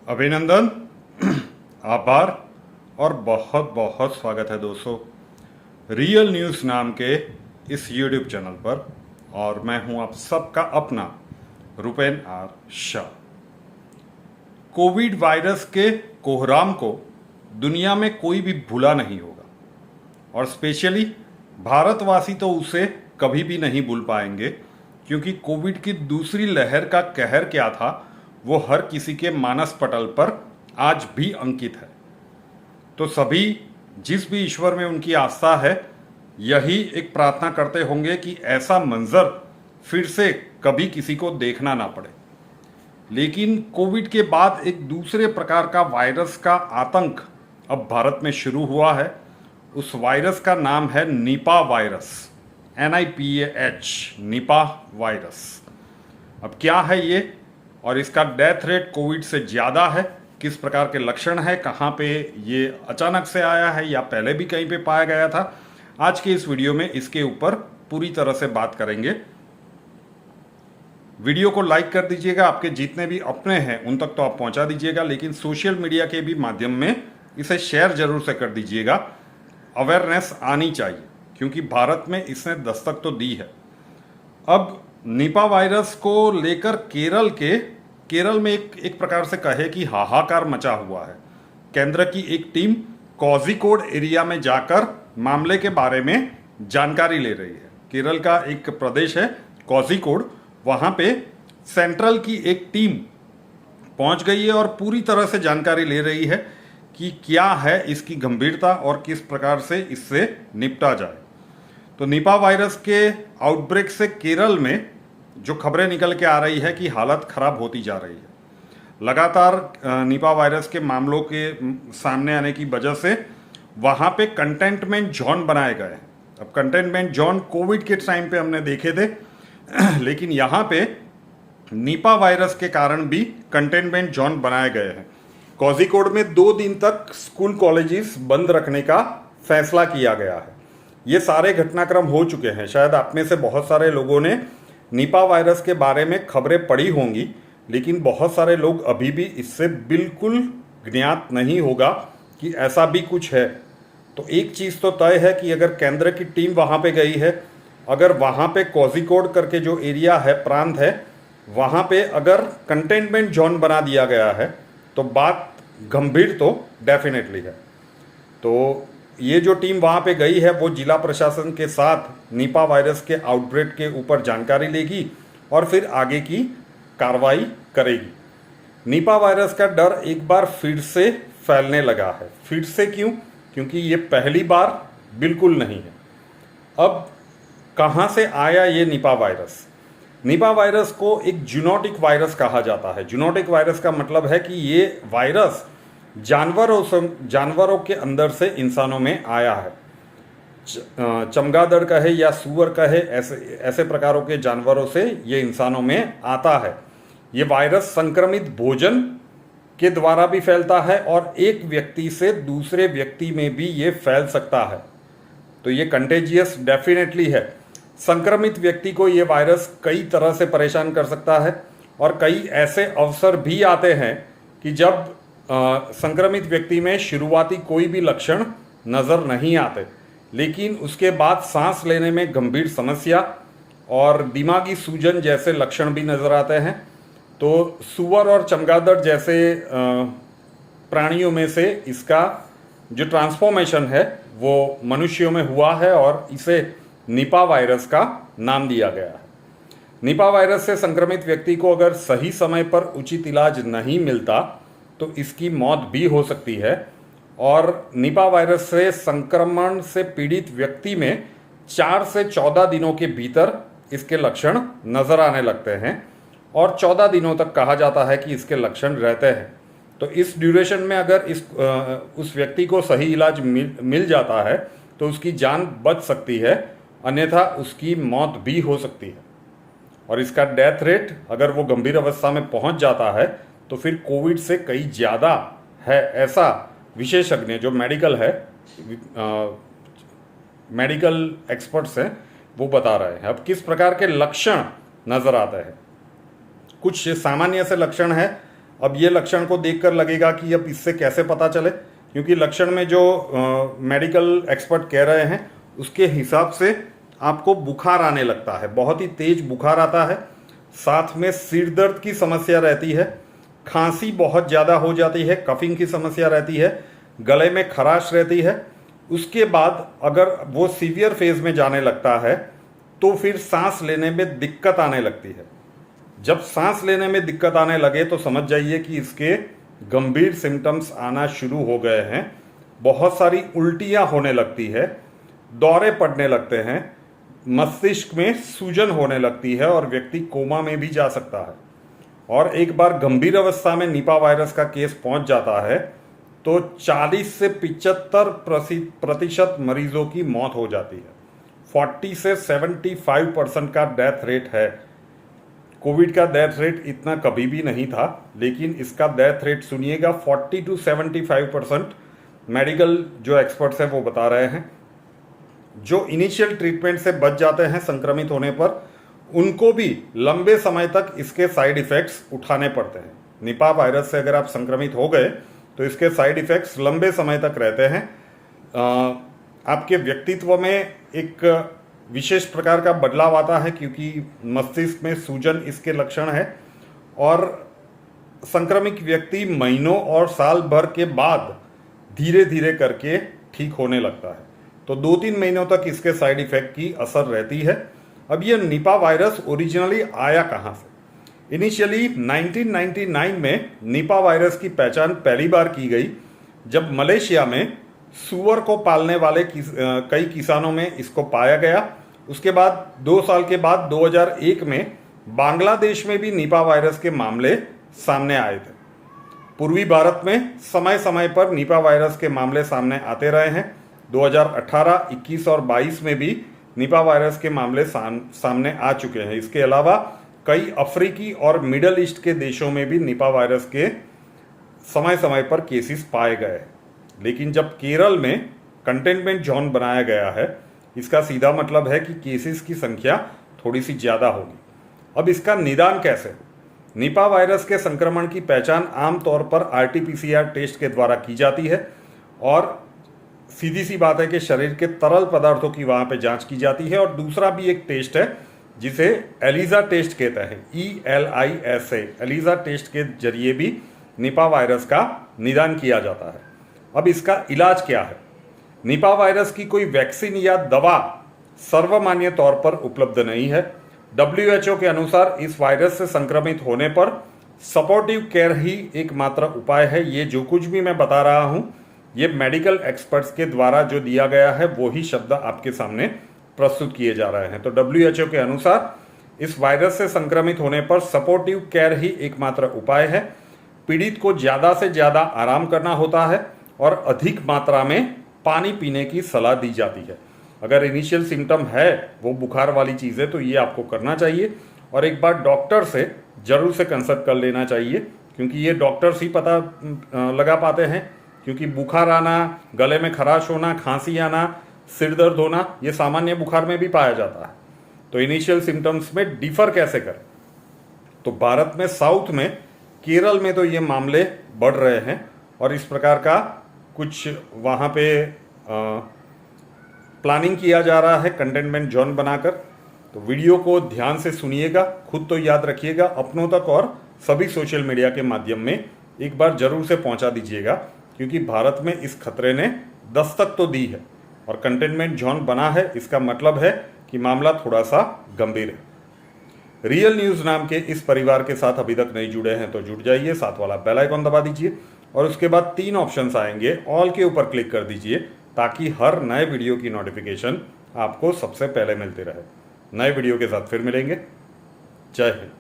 अभिनंदन, आभार और बहुत बहुत स्वागत है दोस्तों रियल न्यूज़ नाम के इस यूट्यूब चैनल पर। और मैं हूं आप सबका अपना Rupen R Shah. Covid virus के कोहराम को दुनिया में कोई भी भूला नहीं होगा और स्पेशली भारतवासी तो उसे कभी भी नहीं भूल पाएंगे, क्योंकि कोविड की दूसरी लहर का कहर क्या था वो हर किसी के मानस पटल पर आज भी अंकित है। तो सभी जिस भी ईश्वर में उनकी आस्था है, यही एक प्रार्थना करते होंगे कि ऐसा मंजर फिर से कभी किसी को देखना ना पड़े। लेकिन कोविड के बाद एक दूसरे प्रकार का वायरस का आतंक अब भारत में शुरू हुआ है। उस वायरस का नाम है Nipah virus, NIPAH, Nipah virus. अब क्या है ये और इसका डेथ रेट कोविड से ज़्यादा है, किस प्रकार के लक्षण है, कहाँ पे ये अचानक से आया है या पहले भी कहीं पे पाया गया था, आज के इस वीडियो में इसके ऊपर पूरी तरह से बात करेंगे। वीडियो को लाइक कर दीजिएगा, आपके जितने भी अपने हैं उन तक तो आप पहुंचा दीजिएगा, लेकिन सोशल मीडिया के भी माध्यम में इसे शेयर जरूर से कर दीजिएगा। अवेयरनेस आनी चाहिए क्योंकि भारत में इसने दस्तक तो दी है। अब निपा वायरस को लेकर केरल में एक प्रकार से कहे कि हाहाकार मचा हुआ है। केंद्र की एक टीम कोझिकोड एरिया में जाकर मामले के बारे में जानकारी ले रही है। केरल का एक प्रदेश है कोझिकोड, वहां पे सेंट्रल की एक टीम पहुंच गई है और पूरी तरह से जानकारी ले रही है कि क्या है इसकी गंभीरता और किस प्रकार से इससे निपटा जाए। तो निपा वायरस के आउटब्रेक से केरल में जो खबरें निकल के आ रही है कि हालत खराब होती जा रही है। लगातार निपा वायरस के मामलों के सामने आने की वजह से वहाँ पे कंटेनमेंट जोन बनाए गए हैं। अब कंटेनमेंट जोन कोविड के टाइम पे हमने देखे थे, लेकिन यहाँ पे निपा वायरस के कारण भी कंटेनमेंट जोन बनाए गए हैं। कोझिकोड में 2 दिन तक स्कूल कॉलेजेस बंद रखने का फैसला किया गया है। ये सारे घटनाक्रम हो चुके हैं। शायद आप में से बहुत सारे लोगों ने निपा वायरस के बारे में खबरें पढ़ी होंगी, लेकिन बहुत सारे लोग अभी भी इससे बिल्कुल ज्ञात नहीं होगा कि ऐसा भी कुछ है। तो एक चीज़ तो तय है कि अगर केंद्र की टीम वहाँ पे गई है, अगर वहाँ पे कोझिकोड करके जो एरिया है, प्रांत है, वहाँ पे अगर कंटेनमेंट जोन बना दिया गया है तो बात गंभीर तो डेफिनेटली है। तो ये जो टीम वहाँ पे गई है वो जिला प्रशासन के साथ निपा वायरस के आउटब्रेक के ऊपर जानकारी लेगी और फिर आगे की कार्रवाई करेगी। निपा वायरस का डर एक बार फिर से फैलने लगा है। फिर से क्यों? क्योंकि ये पहली बार बिल्कुल नहीं है। अब कहाँ से आया ये निपा वायरस? निपा वायरस को एक जूनोटिक वायरस कहा जाता है। जूनोटिक वायरस का मतलब है कि ये वायरस जानवरों के अंदर से इंसानों में आया है। चमगादड़ कहे या सूअर कहे, ऐसे प्रकारों के जानवरों से ये इंसानों में आता है। ये वायरस संक्रमित भोजन के द्वारा भी फैलता है और एक व्यक्ति से दूसरे व्यक्ति में भी ये फैल सकता है। तो ये कंटेजियस डेफिनेटली है। संक्रमित व्यक्ति को ये वायरस कई तरह से परेशान कर सकता है और कई ऐसे अवसर भी आते हैं कि जब संक्रमित व्यक्ति में शुरुआती कोई भी लक्षण नज़र नहीं आते, लेकिन उसके बाद सांस लेने में गंभीर समस्या और दिमागी सूजन जैसे लक्षण भी नज़र आते हैं। तो सूअर और चमगादड़ जैसे प्राणियों में से इसका जो ट्रांसफॉर्मेशन है वो मनुष्यों में हुआ है और इसे निपा वायरस का नाम दिया गया है। निपा वायरस से संक्रमित व्यक्ति को अगर सही समय पर उचित इलाज नहीं मिलता तो इसकी मौत भी हो सकती है। और निपा वायरस से संक्रमण से पीड़ित व्यक्ति में 4 से 14 दिनों के भीतर इसके लक्षण नजर आने लगते हैं और 14 दिनों तक कहा जाता है कि इसके लक्षण रहते हैं। तो इस ड्यूरेशन में अगर उस व्यक्ति को सही इलाज मिल जाता है तो उसकी जान बच सकती है, अन्यथा उसकी मौत भी हो सकती है। और इसका डेथ रेट अगर वो गंभीर अवस्था में पहुंच जाता है तो फिर कोविड से कई ज़्यादा है, ऐसा विशेषज्ञ जो मेडिकल एक्सपर्ट्स हैं वो बता रहे हैं। अब किस प्रकार के लक्षण नज़र आते हैं? कुछ सामान्य से लक्षण है। अब ये लक्षण को देखकर लगेगा कि अब इससे कैसे पता चले, क्योंकि लक्षण में जो मेडिकल एक्सपर्ट कह रहे हैं उसके हिसाब से आपको बुखार आने लगता है, बहुत ही तेज बुखार आता है, साथ में सिर दर्द की समस्या रहती है, खांसी बहुत ज़्यादा हो जाती है, कफिंग की समस्या रहती है, गले में खराश रहती है। उसके बाद अगर वो सीवियर फेज में जाने लगता है तो फिर सांस लेने में दिक्कत आने लगती है। जब सांस लेने में दिक्कत आने लगे तो समझ जाइए कि इसके गंभीर सिम्टम्स आना शुरू हो गए हैं। बहुत सारी उल्टियां होने लगती है, दौरे पड़ने लगते हैं, मस्तिष्क में सूजन होने लगती है और व्यक्ति कोमा में भी जा सकता है। और एक बार गंभीर अवस्था में निपा वायरस का केस पहुंच जाता है तो 40 से 75% मरीजों की मौत हो जाती है। 40 से 75% का डेथ रेट है। कोविड का डेथ रेट इतना कभी भी नहीं था, लेकिन इसका डेथ रेट सुनिएगा 40 to 75%। मेडिकल जो एक्सपर्ट्स हैं वो बता रहे हैं। जो इनिशियल ट्रीटमेंट से बच जाते हैं संक्रमित होने पर, उनको भी लंबे समय तक इसके साइड इफ़ेक्ट्स उठाने पड़ते हैं। निपा वायरस से अगर आप संक्रमित हो गए तो इसके साइड इफ़ेक्ट्स लंबे समय तक रहते हैं। आपके व्यक्तित्व में एक विशेष प्रकार का बदलाव आता है, क्योंकि मस्तिष्क में सूजन इसके लक्षण है और संक्रमित व्यक्ति महीनों और साल भर के बाद धीरे धीरे करके ठीक होने लगता है। तो 2-3 महीनों तक इसके साइड इफ़ेक्ट की असर रहती है। अब ये निपा वायरस ओरिजिनली आया कहाँ से? इनिशियली 1999 में निपा वायरस की पहचान पहली बार की गई जब मलेशिया में सूअर को पालने वाले कई किसानों में इसको पाया गया। उसके बाद 2 साल के बाद 2001 में बांग्लादेश में भी निपा वायरस के मामले सामने आए थे। पूर्वी भारत में समय समय पर निपा वायरस के मामले सामने आते रहे हैं। 2018, 21 और 22 में भी निपा वायरस के मामले सामने आ चुके हैं। इसके अलावा कई अफ्रीकी और मिडल ईस्ट के देशों में भी निपा वायरस के समय समय पर केसेस पाए गए। लेकिन जब केरल में कंटेनमेंट जोन बनाया गया है, इसका सीधा मतलब है कि केसेस की संख्या थोड़ी सी ज़्यादा होगी। अब इसका निदान कैसे? निपा वायरस के संक्रमण की पहचान आमतौर पर RT-PCR टेस्ट के द्वारा की जाती है और सीधी सी बात है कि शरीर के तरल पदार्थों की वहाँ पे जांच की जाती है। और दूसरा भी एक टेस्ट है जिसे एलिसा टेस्ट कहते हैं, ELISA। एलिसा टेस्ट के जरिए भी निपा वायरस का निदान किया जाता है। अब इसका इलाज क्या है? निपा वायरस की कोई वैक्सीन या दवा सर्वमान्य तौर पर उपलब्ध नहीं है। WHO के अनुसार इस वायरस से संक्रमित होने पर सपोर्टिव केयर ही एकमात्र उपाय है। ये जो कुछ भी मैं बता रहा हूँ, ये मेडिकल एक्सपर्ट्स के द्वारा जो दिया गया है वो ही शब्द आपके सामने प्रस्तुत किए जा रहे हैं। तो WHO के अनुसार इस वायरस से संक्रमित होने पर सपोर्टिव केयर ही एकमात्र उपाय है। पीड़ित को ज़्यादा से ज़्यादा आराम करना होता है और अधिक मात्रा में पानी पीने की सलाह दी जाती है। अगर इनिशियल सिम्टम है वो बुखार वाली चीज़ है तो ये आपको करना चाहिए और एक बार डॉक्टर से ज़रूर से कंसल्ट कर लेना चाहिए, क्योंकि ये डॉक्टर्स ही पता लगा पाते हैं। क्योंकि बुखार आना, गले में खराश होना, खांसी आना, सिर दर्द होना, ये सामान्य बुखार में भी पाया जाता है। तो इनिशियल सिम्टम्स में डिफर कैसे करें? तो भारत में साउथ में, केरल में तो ये मामले बढ़ रहे हैं और इस प्रकार का कुछ वहाँ पे प्लानिंग किया जा रहा है कंटेनमेंट जोन बनाकर। तो वीडियो को ध्यान से सुनिएगा, खुद तो याद रखिएगा, अपनों तक और सभी सोशल मीडिया के माध्यम में एक बार जरूर से पहुंचा दीजिएगा, क्योंकि भारत में इस खतरे ने दस्तक तो दी है और कंटेनमेंट जोन बना है। इसका मतलब है कि मामला थोड़ा सा गंभीर है। रियल न्यूज़ नाम के इस परिवार के साथ अभी तक नहीं जुड़े हैं तो जुड़ जाइए, साथ वाला बेल आइकॉन दबा दीजिए और उसके बाद 3 ऑप्शंस आएंगे, ऑल के ऊपर क्लिक कर दीजिए ताकि हर नए वीडियो की नोटिफिकेशन आपको सबसे पहले मिलती रहे। नए वीडियो के साथ फिर मिलेंगे। जय हिंद।